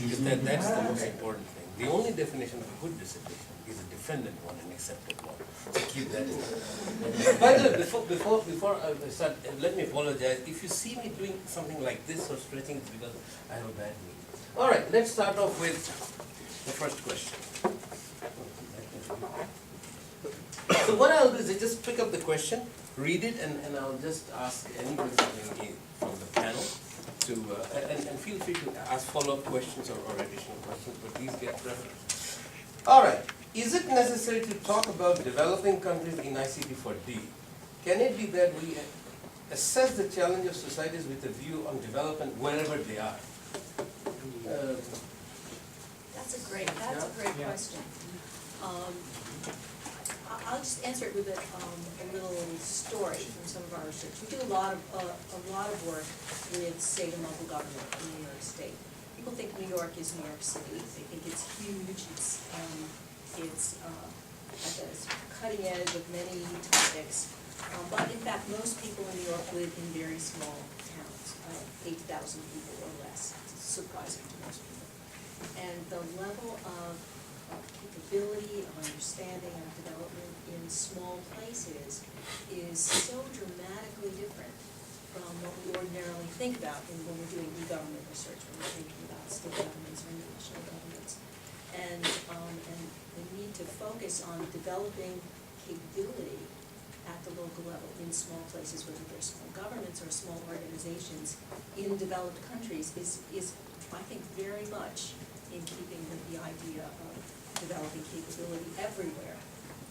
Because that's the most important thing. The only definition of a good dissertation is a defendant one and accepted one. So keep that in mind. By the way, before I start, let me apologize. If you see me doing something like this or stretching, it's because I have a bad knee. All right, let's start off with the first question. So what I'll do is I just pick up the question, read it, and I'll just ask anybody from the panel to, and feel free to ask follow-up questions or additional questions, but these get preference. All right. Is it necessary to talk about developing countries in ICT4D? Can it be that we assess the challenge of societies with a view on development wherever they are? That's a great question. I'll just answer it with a little story from some of our research. We do a lot of work with state and local government in New York State. People think New York is New York City. They think it's huge. It's at the cutting edge of many topics. But in fact, most people in New York live in very small towns, 8,000 people or less. It's surprising to most people. And the level of capability, of understanding, of development in small places is so dramatically different from what we ordinarily think about when we're doing e-government research, when we're thinking about state governments or national governments. And the need to focus on developing capability at the local level in small places, whether they're small governments or small organizations in developed countries, is I think, very much in keeping with the idea of developing capability everywhere,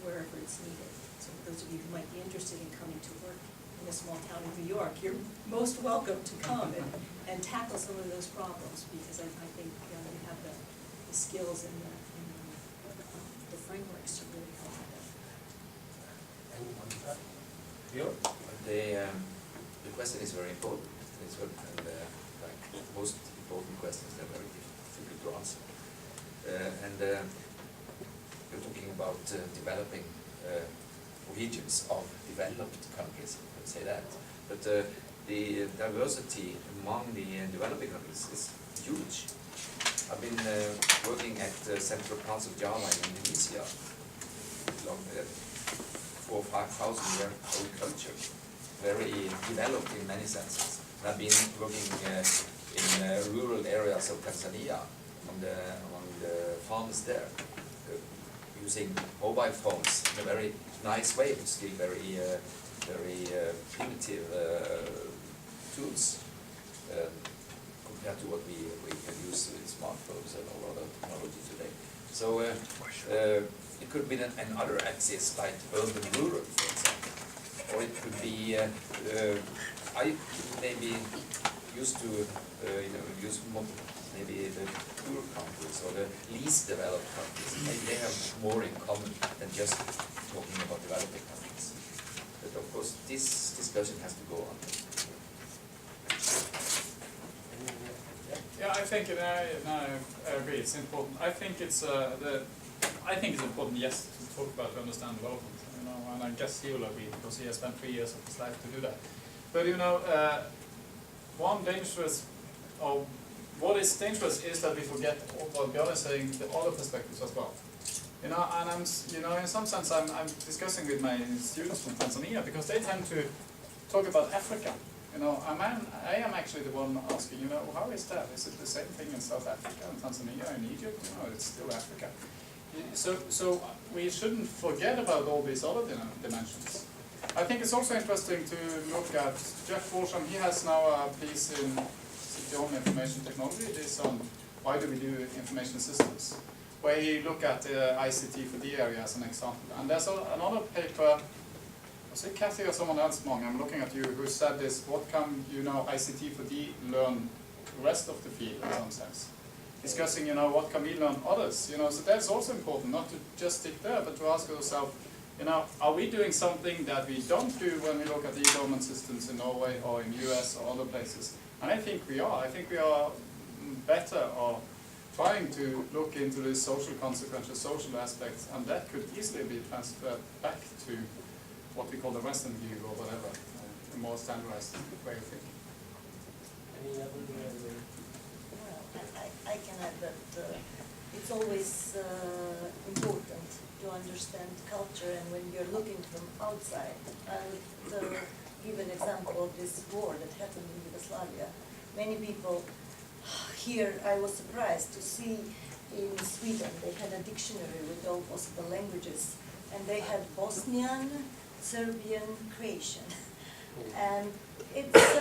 wherever it's needed. So for those of you who might be interested in coming to work in a small town in New York, you're most welcome to come and tackle some of those problems, because I think you have the skills and the frameworks to really help with that. Anyone with that? The question is very important. It's very, and like most important questions, they're very difficult to answer. You're talking about developing regions of developed countries, you could say that. But the diversity among the developing countries is huge. I've been working at central parts of Java in Indonesia, long 4,000 or 5,000 year old culture, very developed in many senses. And I've been working in rural areas of Tanzania among the farmers there, using mobile phones in a very nice way, but still very primitive tools compared to what we can use with smartphones and all other technology today. So it could be another axis like urban-rural, for example, or it could be I maybe used to use maybe the poor countries or the least developed countries. Maybe they have more in common than just talking about developing countries. But of course, this discussion has to go on. Yeah, I think, and I agree. It's important. I think it's important, yes, to talk about to understand development. And I guess he will agree because he has spent 3 years of his life to do that. But one dangerous, or what is dangerous, is that we forget what Björn is saying, the other perspectives as well. And I'm, in some sense, I'm discussing with my students from Tanzania because they tend to talk about Africa. I am actually the one asking, how is that? Is it the same thing in South Africa, in Tanzania, in Egypt? It's still Africa. So we shouldn't forget about all these other dimensions. I think it's also interesting to look at Jeff Forsham. He has now a piece in City on Information Technology. It is on why do we do information systems, where he look at ICT for the area as an example. And there's another paper, was it Kathy or someone else, Maung, I'm looking at you, who said this, what can ICT for D learn the rest of the field in some sense? Discussing, what can we learn others? So that's also important, not to just stick there, but to ask yourself, are we doing something that we don't do when we look at e-government systems in Norway or in US or other places? And I think we are. I think we are better or trying to look into the social consequences, social aspects, and that could easily be transferred back to what we call the Western view or whatever, a more standardized way of thinking. Any other Well, I can add that it's always important to understand culture, and when you're looking from outside, I would give an example of this war that happened in Yugoslavia. Many people here, I was surprised to see in Sweden, they had a dictionary with all possible languages, and they had Bosnian, Serbian, Croatian. And it's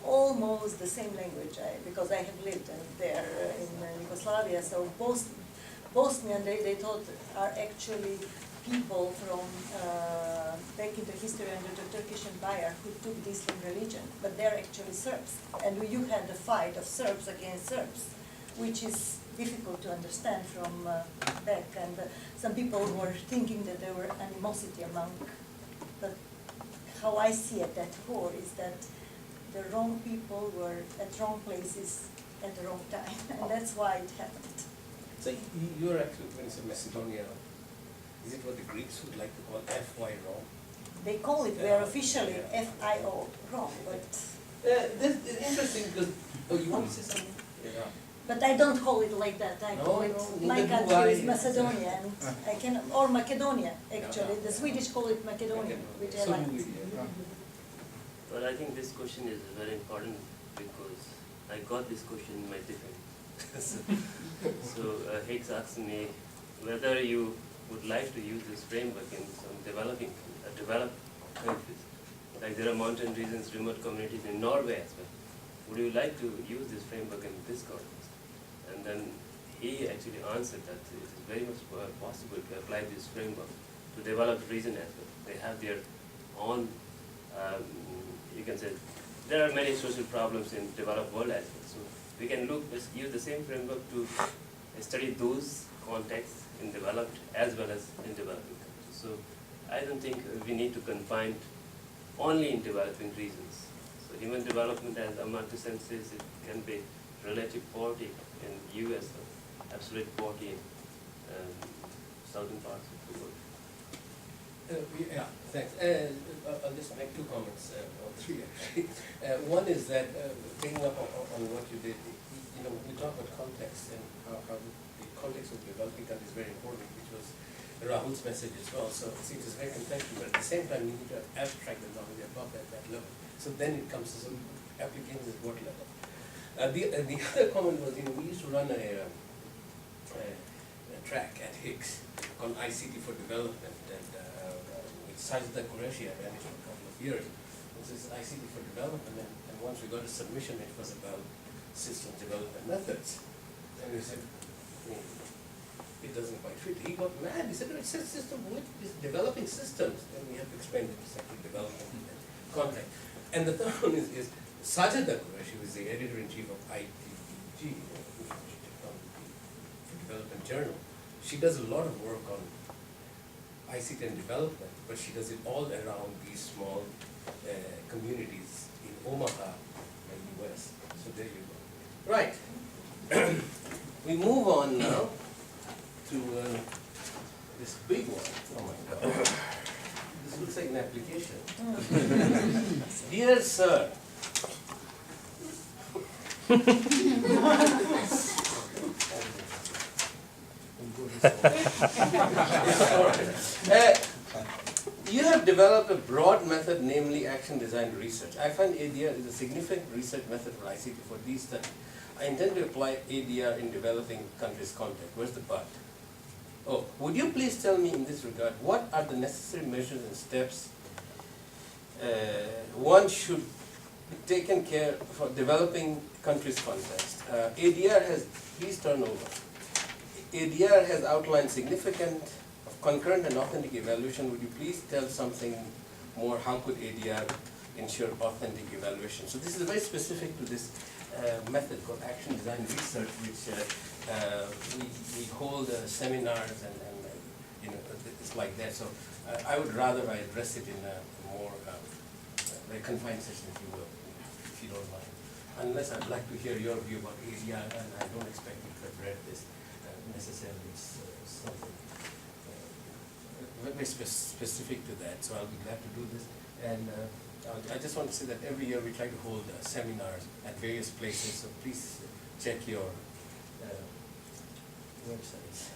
almost the same language, because I have lived there in Yugoslavia. So Bosnian, they thought, are actually people from back in the history under the Turkish Empire who took the Islam religion, but they're actually Serbs. And you had the fight of Serbs against Serbs, which is difficult to understand from back. And some people were thinking that there were animosity among, but how I see it, that war is that the wrong people were at wrong places at the wrong time, and that's why it happened. So you're actually, when you say Macedonia, is it what the Greeks would like to call FY wrong? They call it, we're officially FIO wrong, but This is interesting because, oh, you want to say something? Yeah. but I don't call it like that. I call it, my neither do country I. is Macedonia, and I can, or Macedonia, actually. The Swedish call it Macedonia, which I So like. do we, yeah. Well, I think this question is very important because I got this question in my tiffin. So Hicks asked me whether you would like to use this framework in some developed countries. Like there are mountain regions, remote communities in Norway as well. Would you like to use this framework in this context? And then he actually answered that it is very much possible to apply this framework to developed region as well. They have their own, you can say, there are many social problems in developed world as well. So we can use the same framework to study those contexts in developed as well as in developing countries. So I don't think we need to confine only in developing regions. So human development, as Amartya Sen says, it can be relative poverty in US or absolute poverty in southern parts of the world. Yeah, thanks. I'll just make two comments, or three actually. One is that, picking up on what you did, you know, we talk about context and how the context of developing countries is very important, which was Rahul's message as well. So it seems it's very contextual, but at the same time, you need to abstract the knowledge above that level. So then it comes to some applications at what level. The other comment was, you know, we used to run a track at Hicks called ICT for Development, and with Sajida Qureshi, I ran it for a couple of years. This is ICT for Development, and once we got a submission, it was about system development methods. And we said, it doesn't quite fit. He got mad. He said, no, it says system, it's developing systems. And we have to explain it exactly development and context. And the third one is Sajida Qureshi, who is the editor-in-chief of IPID2012 Information Technology for Development Journal. She does a lot of work on ICT and development, but she does it all around these small communities in Omaha, US. So there you go. Right. We move on now to this big one. Oh my God. This looks like an application. Dear sir, you have developed a broad method, namely action design research. I find ADR is a significant research method for ICT for these studies. I intend to apply ADR in developing countries' context. Where's the but? Oh, would you please tell me in this regard, what are the necessary measures and steps one should be taken care for developing countries' context? ADR has, please turn over. ADR has outlined significant concurrent and authentic evaluation. Would you please tell something more? How could ADR ensure authentic evaluation? So this is very specific to this method called action design research, which we hold seminars and you know, it's like that. So I would rather I address it in a more very confined session, if you will, if you don't mind. Unless I'd like to hear your view about ADR, and I don't expect you to have read this necessarily. It's something very specific to that. So I'll be glad to do this. And I just want to say that every year we try to hold seminars at various places. So please check your websites.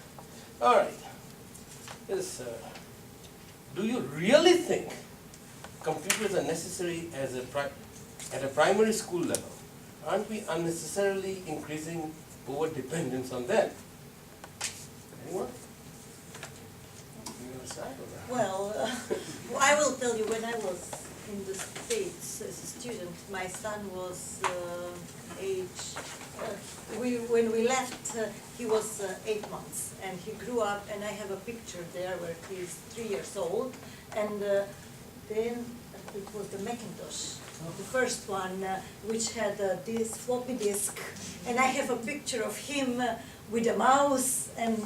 All right. Yes, do you really think computers are necessary as at a primary school level? Aren't we unnecessarily increasing over-dependence on them? Anyone? You want to start with that? Well, I will tell you, when I was in the States as a student, my son was when we left, he was 8 months, and he grew up, and I have a picture there where he's 3 years old, and then it was the Macintosh, the first one, which had this floppy disk, and I have a picture of him with a mouse, and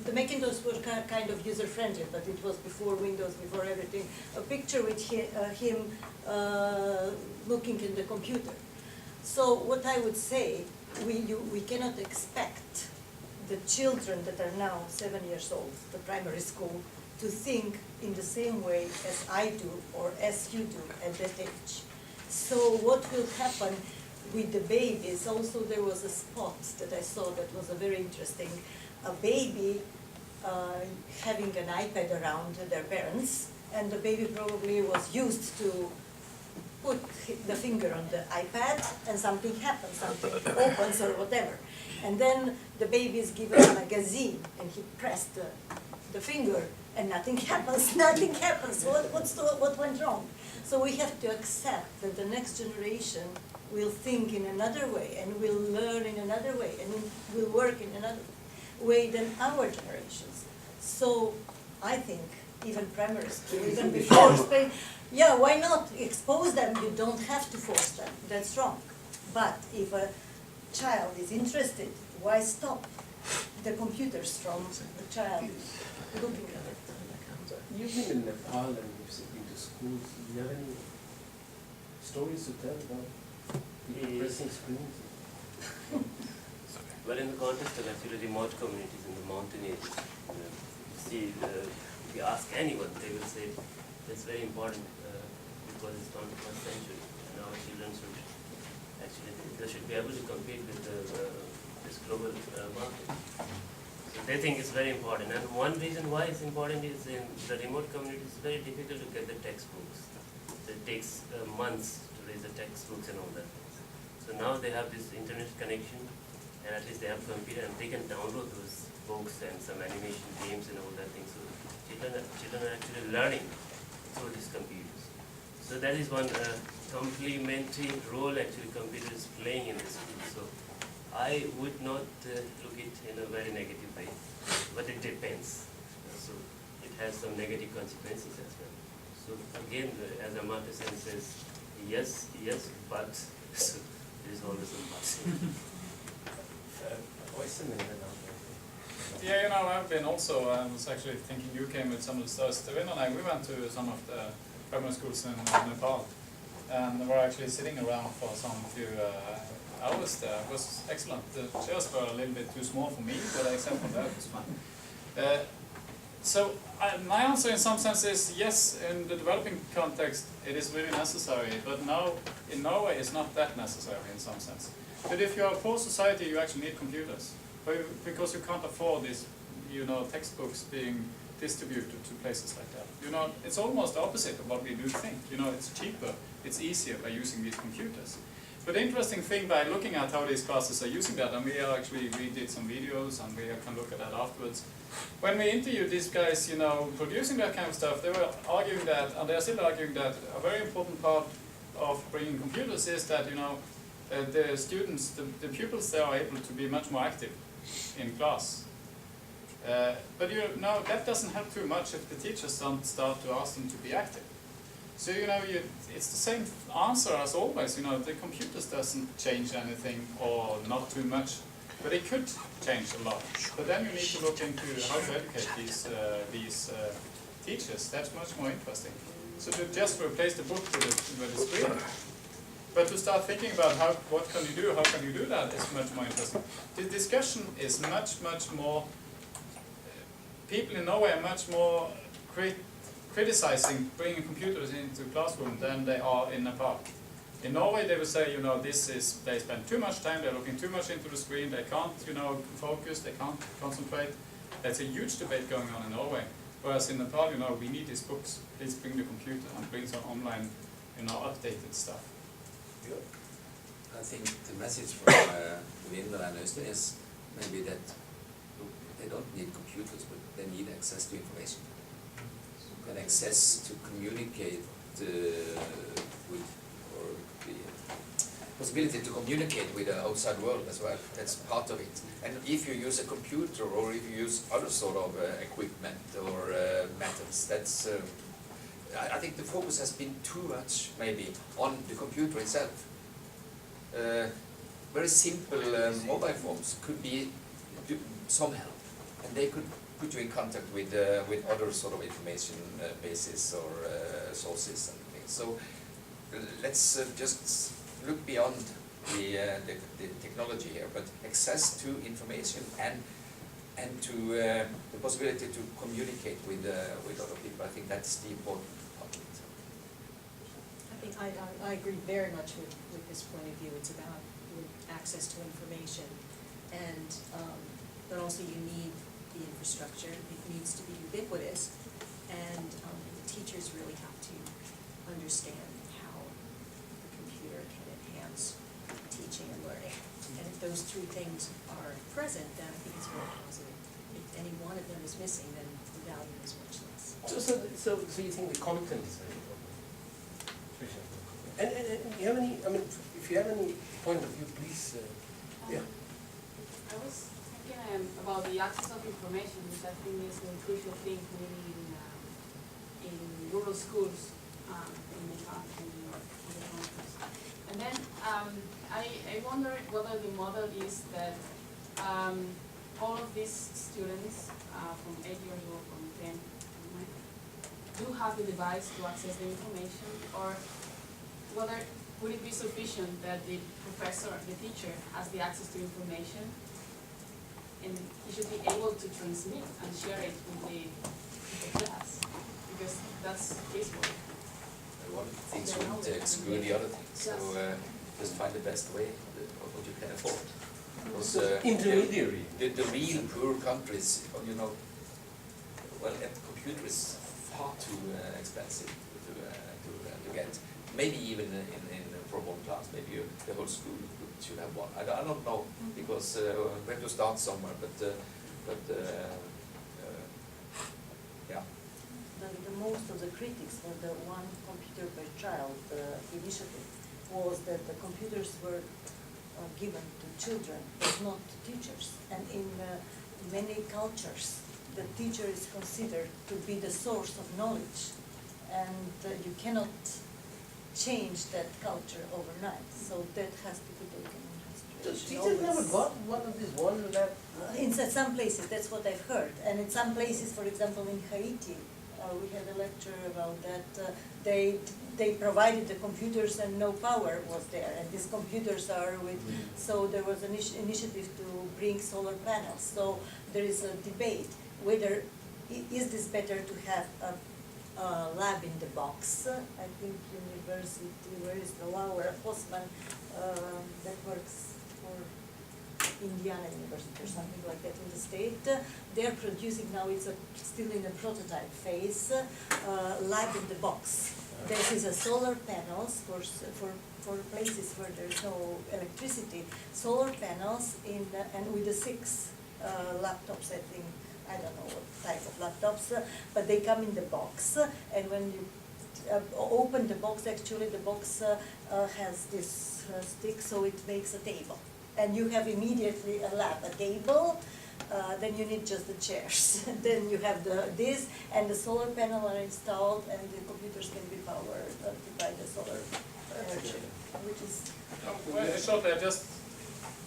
the Macintosh was kind of user-friendly, but it was before Windows, before everything. A picture with him looking in the computer. So what I would say, we cannot expect the children that are now 7 years old, the primary school, to think in the same way as I do or as you do at that age. So what will happen with the babies? Also, there was a spot that I saw that was very interesting. A baby having an iPad around their parents, and the baby probably was used to put the finger on the iPad and something happens, something opens or whatever. And then the baby is given a magazine and he pressed the finger and nothing happens, nothing happens. What went wrong? So we have to accept that the next generation will think in another way and will learn in another way and will work in another way than our generations. So I think even primary school, even before Spain, yeah, why not expose them? You don't have to force them, that's wrong. But if a child is interested, why stop the computers from the child looking at it? You've been in Nepal and you've been to schools. Do you have any stories to tell about people pressing screens? Well, in the context of actually remote communities in the mountain areas, if you ask anyone, they will say it's very important because it's 21st century and our children should actually, they should be able to compete with this global market. So they think it's very important. And one reason why it's important is in the remote communities, it's very difficult to get the textbooks. It takes months to raise the textbooks and all that. So now they have this internet connection, and at least they have a computer and they can download those books and some animation games and all that thing. So children are actually learning through these computers. So that is one complementary role actually computers playing in this field. So I would not look it in a very negative way, but it depends. So it has some negative consequences as well. So again, as Amartya Sen says, yes, but so there is always some but. Yeah, I've been also, I was actually thinking you came with some of the stars. Tevin and I, we went to some of the primary schools in Nepal, and we're actually sitting around for some few hours there. It was excellent. The chairs were a little bit too small for me, but except for that, it was fine. So my answer in some sense is yes, in the developing context, it is really necessary, but now in Norway it's not that necessary in some sense. But if you're a poor society, you actually need computers, because you can't afford these, textbooks being distributed to places like that. It's almost the opposite of what we do think. It's cheaper, it's easier by using these computers. But the interesting thing by looking at how these classes are using that, and we did some videos and we can look at that afterwards. When we interviewed these guys, producing that kind of stuff, they were arguing that, and they are still arguing that, a very important part of bringing computers is that, the students, the pupils there are able to be much more active in class. But that doesn't help too much if the teachers don't start to ask them to be active. So it's the same answer as always. The computers doesn't change anything or not too much, but it could change a lot. But then you need to look into how to educate these teachers. That's much more interesting. So to just replace the book with the screen, but to start thinking about what can you do, how can you do that is much more interesting. The discussion is much more. People in Norway are much more criticizing bringing computers into the classroom than they are in Nepal. In Norway, they would say, you know, they spend too much time, they're looking too much into the screen, they can't, you know, focus, they can't concentrate. That's a huge debate going on in Norway. Whereas in Nepal, you know, we need these books, please bring the computer and bring some online, you know, updated stuff. I think the message from Vinda and Øystein is maybe that look, they don't need computers, but they need access to information and access to communicate with, or the possibility to communicate with the outside world as well. That's part of it. And if you use a computer or if you use other sort of equipment or methods, that's I think the focus has been too much maybe on the computer itself. Very simple mobile phones could be some help, and they could put you in contact with other sort of information bases or sources and things. So let's just look beyond the technology here, but access to information and to the possibility to communicate with other people. I think that's the important part of it. I think I agree very much with this point of view. It's about access to information, and but also you need the infrastructure. It needs to be ubiquitous, and teachers really have to understand how the computer can enhance teaching and learning. And if those three things are present, then I think it's very positive. If any one of them is missing, then the value is much less. So you think the content is very important? And you have any, I mean, if you have any point of view, please, yeah. I was thinking about the access of information, which I think is a crucial thing maybe in rural schools in Nepal and in other countries. And then I wonder whether the model is that all of these students from 8 years old, from 10, do have the device to access the information, or whether would it be sufficient that the professor, the teacher, has the access to information, and he should be able to transmit and share it with the class, because that's his work. One thing shouldn't exclude the other things, so just find the best way of what you can afford. Because intermediary. The real poor countries, you know, well, a computer is far too expensive to get. Maybe even in for one class, maybe the whole school should have one. I don't know, because we have to start somewhere. But yeah. The most of the critics for the one computer per child initiative was that the computers were given to children, but not to teachers. And in many cultures, the teacher is considered to be the source of knowledge, and you cannot change that culture overnight. So that has to be taken into So consideration. teachers never got one of these one lab. In some places, that's what I've heard. And in some places, for example, in Haiti, we had a lecture about that. They provided the computers and no power was there. And these computers are with, so there was an initiative to bring solar panels. So there is a debate whether is this better to have a lab in the box. I think university, where is the Laura Postman that works for Indiana University or something like that in the state. They're producing now, it's still in a prototype phase, lab in the box. This is a solar panels for places where there's no electricity. Solar panels and with the 6 laptops, I think. I don't know what type of laptops, but they come in the box, and when you open the box, actually the box has this stick, so it makes a table. And you have immediately a lab, a table, then you need just the chairs. Then you have this, and the solar panel are installed, and the computers can be powered by the solar energy, which is... Well, shortly, I just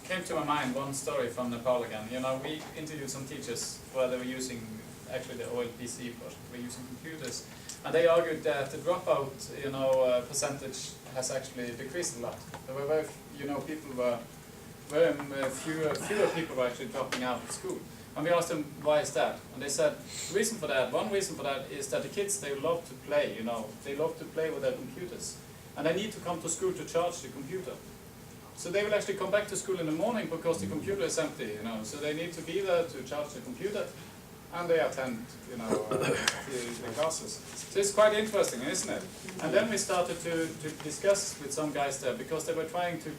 came to my mind one story from Nepal again. You know, we interviewed some teachers where they were using actually the OLPC project. We're using computers, and they argued that the dropout, you know, percentage has actually decreased a lot. There were very, you know, people were very fewer people were actually dropping out of school. And we asked them, why is that? And they said, one reason for that is that the kids, they love to play, you know, they love to play with their computers. and they need to come to school to charge the computer. So they will actually come back to school in the morning because the computer is empty, you know. So they need to be there to charge the computer, and they attend, you know, the classes. So it's quite interesting, isn't it? And then we started to discuss with some guys there because they were trying to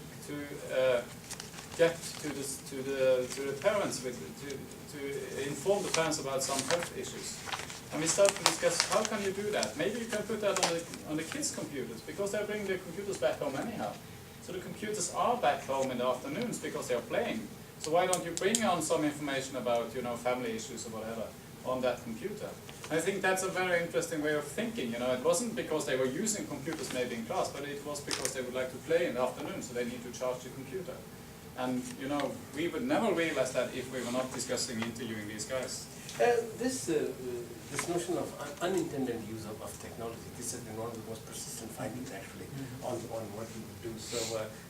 get to the parents to inform the parents about some health issues. And we started to discuss how can you do that? Maybe you can put that on the kids' computers because they're bringing their computers back home anyhow. So the computers are back home in the afternoons because they are playing. So why don't you bring on some information about, you know, family issues or whatever on that computer? And I think that's a very interesting way of thinking. You know, it wasn't because they were using computers maybe in class, but it was because they would like to play in the afternoon, so they need to charge the computer. And you know, we would never realize that if we were not discussing interviewing these guys. This notion of unintended use of technology, this has been one of the most persistent findings actually on what people do. So,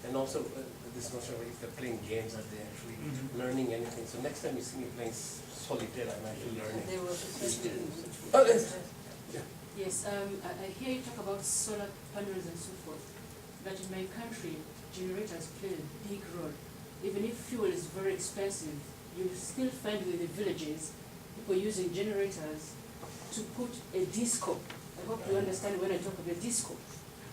and also this notion of if they're playing games, are they actually learning anything? So next time you see me playing solitaire, I'm actually learning. They were Oh, yes. Yes, I hear you talk about solar panels and so forth, but in my country, generators play a big role. Even if fuel is very expensive, you still find in the villages people using generators to put a disco. I hope you understand when I talk about disco.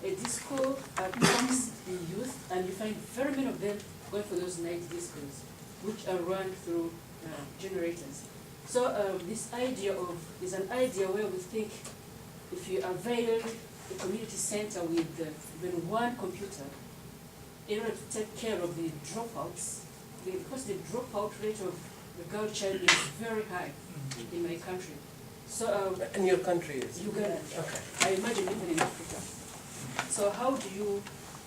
A disco comes the youth, and you find very many of them going for those night discos, which are run through generators. So this idea is an idea where we think if you avail a community center with even one computer, in order to take care of the dropouts, because the dropout rate of the girl child is very high in my country. So And your country is? Uganda. Okay. I imagine even in Africa. So how do you,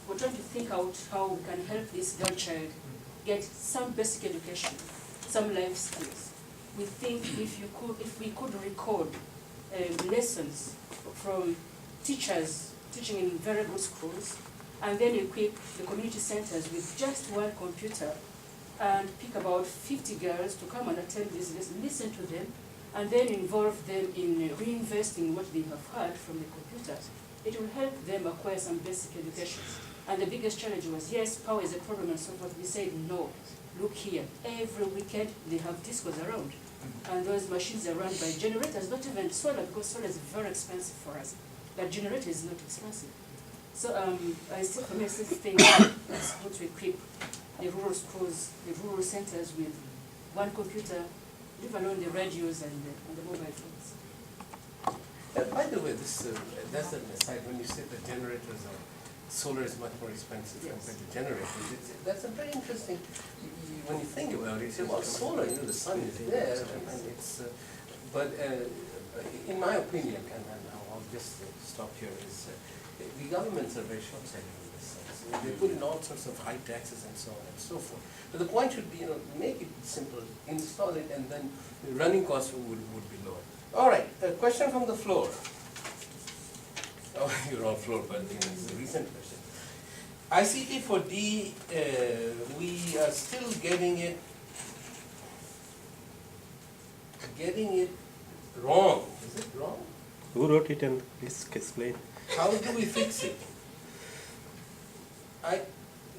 we're trying to think out how we can help this girl child get some basic education, some life skills. We think if we could record lessons from teachers teaching in very good schools, and then equip the community centers with just one computer, and pick about 50 girls to come and attend this lesson, listen to them, and then involve them in reinvesting what they have heard from the computers. It will help them acquire some basic education. And the biggest challenge was, yes, power is a problem and so forth. We said, no, look here. Every weekend they have discos around. And those machines are run by generators, not even solar, because solar is very expensive for us. But generator is not expensive. So I still think it's good to equip the rural schools, the rural centers with one computer, leave alone the radios and the mobile phones. By the way, this that's an aside. When you say the generators are, solar is much more expensive compared to generators. That's a very interesting. When you think about it, you say, well, solar, you know, the sun is there, and it's. But in my opinion, and I'll just stop here, is the governments are very short-sighted in this sense. They put in all sorts of high taxes and so on and so forth. But the point should be, you know, make it simple, install it, and then the running costs would be lower. All right, a question from the floor. Oh, you're on floor, but you know, it's a recent question. ICT for D, we are still getting it wrong. Is it wrong? Who wrote it and please explain? How do we fix it?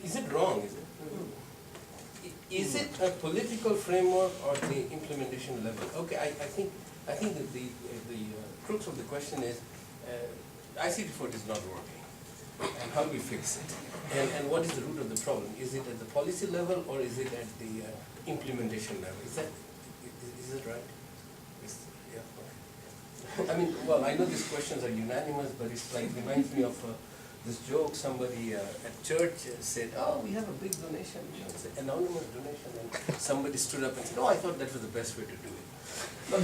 Is it wrong? Is it a political framework or the implementation level? Okay, I think that the crux of the question is ICT4 is not working, and how do we fix it? And what is the root of the problem? Is it at the policy level or is it at the implementation level? Is it right? Yeah. Okay. I mean, well, I know these questions are unanimous, but it's like reminds me of this joke. Somebody at church said, "Oh, we have a big donation. You know, it's an anonymous donation," and somebody stood up and said, "Oh, I thought that was the best way to do it." But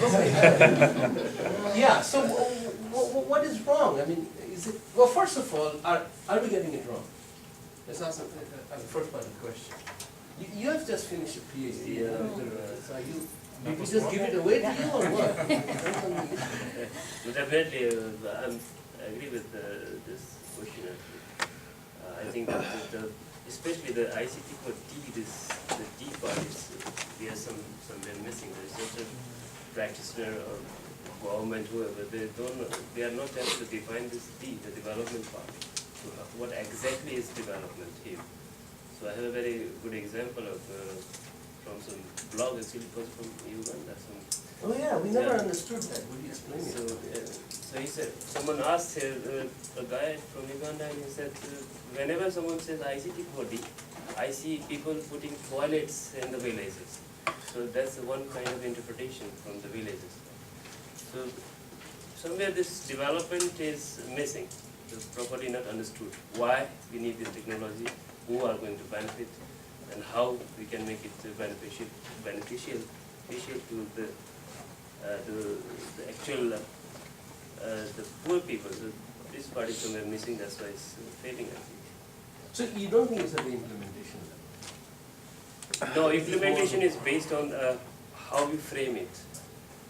yeah. So what is wrong? I mean, is it? Well, first of all, are we getting it wrong? Let's ask the first part of the question. You have just finished a PhD. So are you? Did we just give it away to you or what? Definitely, I agree with this question. I think that especially the ICT for D, the D part is, we are somewhere missing. The researcher, practitioner, or government, whoever, they are not able to define this D, the development part. to what exactly is development here. So I have a very good example of from some blog, actually it was from Uganda. Oh yeah, we never Yeah. understood that. Would you explain So, it? so he said, someone asked a guy from Uganda, and he said, whenever someone says ICT 4D, I see people putting toilets in the villages. So that's one kind of interpretation from the villages. So somewhere this development is missing, it's properly not understood. Why we need this technology, who are going to benefit, and how we can make it beneficial to the actual the poor people. So this part is somewhere missing. That's why it's failing, I think. So you don't think it's at the implementation level? No, implementation is based on how we frame it.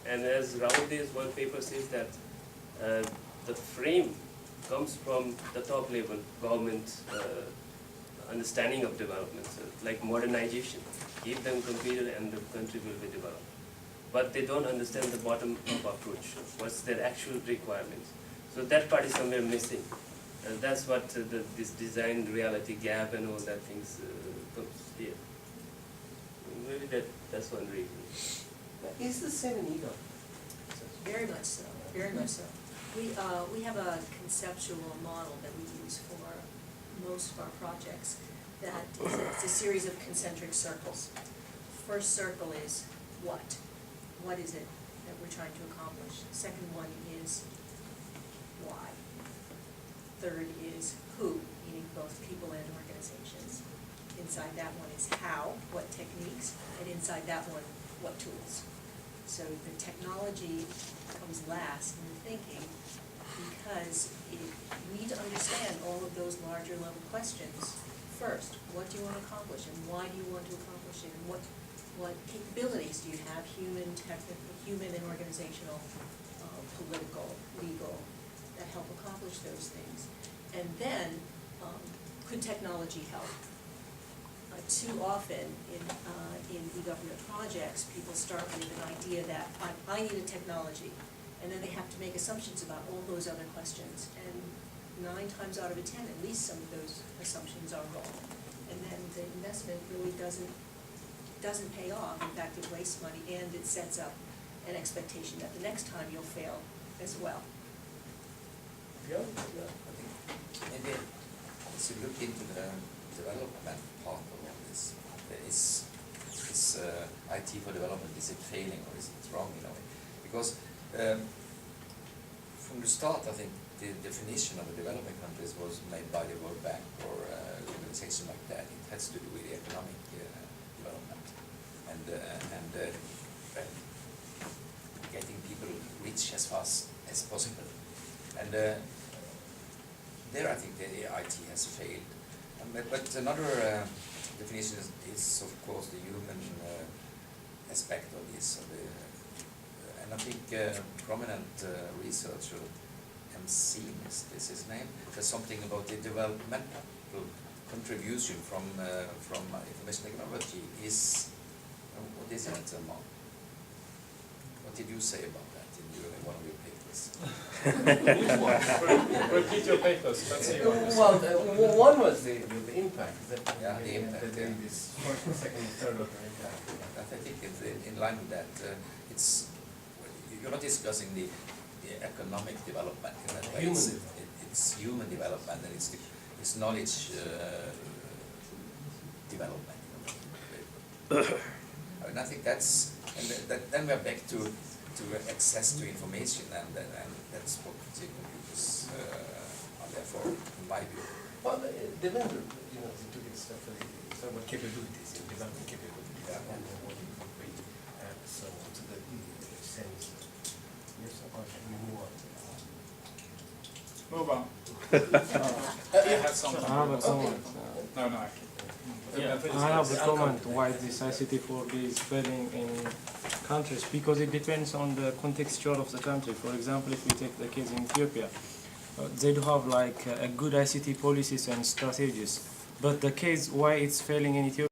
And as Rahul's one paper says that the frame comes from the top level, government understanding of development, so like modernization. Give them computer and the country will be developed. But they don't understand the bottom-up approach, what's their actual requirements. So that part is somewhere missing. And that's what this design reality gap and all that things comes here. Maybe that's one reason. Is the same in ego? Very much so, very much so. We have a conceptual model that we use for most of our projects that is it's a series of concentric circles. First circle is what? What is it that we're trying to accomplish? Second one is why. Third is who, meaning both people and organizations. Inside that one is how, what techniques, and inside that one, what tools. So the technology comes last in the thinking because we need to understand all of those larger level questions first. What do you want to accomplish and why do you want to accomplish it? And what capabilities do you have, human, technical, human and organizational, political, legal, that help accomplish those things? And then, could technology help? Too often in e-government projects, people start with an idea that I need a technology, and then they have to make assumptions about all those other questions. And 9 times out of 10, at least some of those assumptions are wrong. And then the investment really doesn't pay off. In fact, it wastes money and it sets up an expectation that the next time you'll fail as well. Yeah. Maybe as you look into the development part of all this, is IT for development, is it failing or is it wrong in a way? Because from the start, I think the definition of the developing countries was made by the World Bank or organization like that. It has to do with the economic development and getting people rich as fast as possible. And there I think the IT has failed. But another definition is of course the human aspect of this. And I think prominent researcher, Sein, is this his name, says something about the developmental contribution from information technology is, what is it, Maung? What did you say about that in one of your papers? Repeat your papers, let's see what you say. Well, one was the impact. Yeah, the impact, The yeah. this first, second, third order impact. I think it's in line with that. You're not discussing the economic development in that way. It's human development and it's knowledge development. And I think then we're back to access to information, and that's what the computers are there for, in my view. Well, Devendra, they took it step further. It's about capabilities, development capabilities, and what you can bring. So to the sense. Yes, okay, we move on. Move on. You have something. I have a comment. No, I can't. I have a comment why this ICT4D is failing in countries, because it depends on the contextual of the country. For example, if we take the case in Ethiopia, they do have like a good ICT policies and strategies. But the case why it's failing in Ethiopia